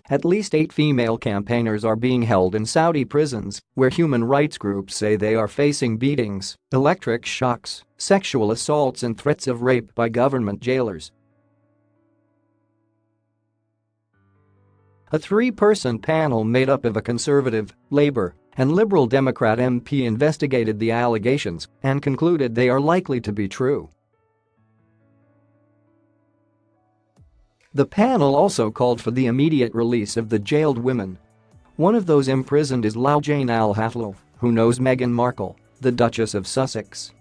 At least 8 female campaigners are being held in Saudi prisons, where human rights groups say they are facing beatings, electric shocks, sexual assaults and threats of rape by government jailers. A 3-person panel made up of a Conservative, Labour, and Liberal Democrat MP investigated the allegations and concluded they are likely to be true. The panel also called for the immediate release of the jailed women. One of those imprisoned is Jane Al-Hathloul, who knows Meghan Markle, the Duchess of Sussex.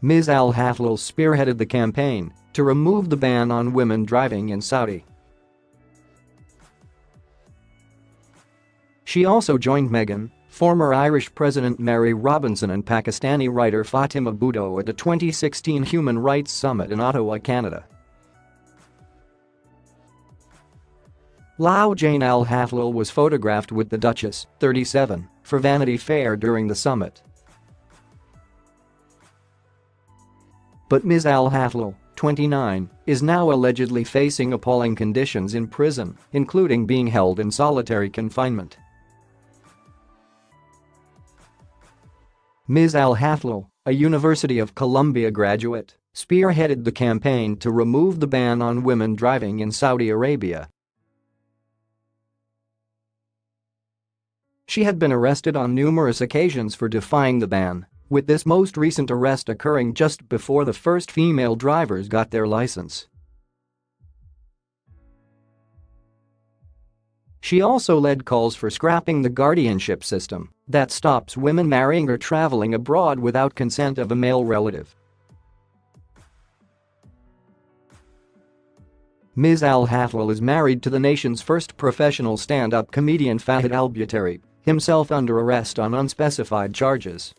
Ms. Al-Hathloul spearheaded the campaign to remove the ban on women driving in Saudi. She also joined Meghan, former Irish President Mary Robinson and Pakistani writer Fatima Bhutto at the 2016 Human Rights Summit in Ottawa, Canada. Jane Al-Hathloul was photographed with the Duchess, 37, for Vanity Fair during the summit. But Ms. Al-Hathloul, 29, is now allegedly facing appalling conditions in prison, including being held in solitary confinement. Ms. Al-Hathloul, a University of Columbia graduate, spearheaded the campaign to remove the ban on women driving in Saudi Arabia. She had been arrested on numerous occasions for defying the ban, with this most recent arrest occurring just before the first female drivers got their license. She also led calls for scrapping the guardianship system that stops women marrying or traveling abroad without consent of a male relative. Ms. Al-Hathloul is married to the nation's first professional stand-up comedian Fahad Al-Buteri, himself under arrest on unspecified charges.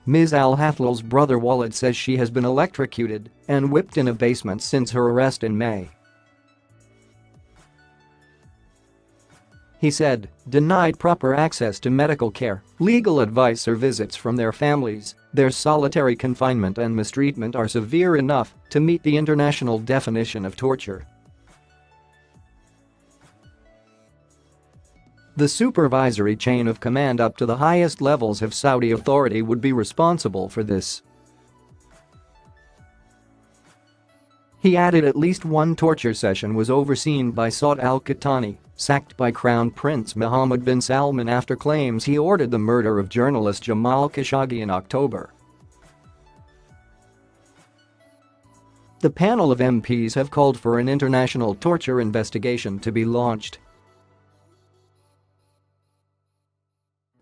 Ms. Al-Hathloul's brother Walid says she has been electrocuted and whipped in a basement since her arrest in May. He said, denied proper access to medical care, legal advice or visits from their families, their solitary confinement and mistreatment are severe enough to meet the international definition of torture. The supervisory chain of command up to the highest levels of Saudi authority would be responsible for this. He added at least one torture session was overseen by Saud al-Qahtani, sacked by Crown Prince Mohammed bin Salman after claims he ordered the murder of journalist Jamal Khashoggi in October. The panel of MPs have called for an international torture investigation to be launched.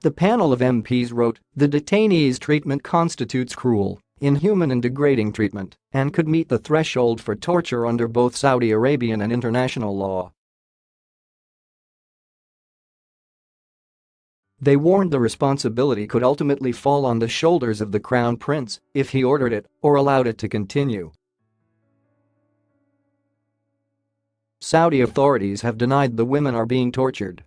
The panel of MPs wrote, the detainees' treatment constitutes cruel, inhuman and degrading treatment and could meet the threshold for torture under both Saudi Arabian and international law. They warned the responsibility could ultimately fall on the shoulders of the Crown Prince if he ordered it or allowed it to continue. Saudi authorities have denied the women are being tortured.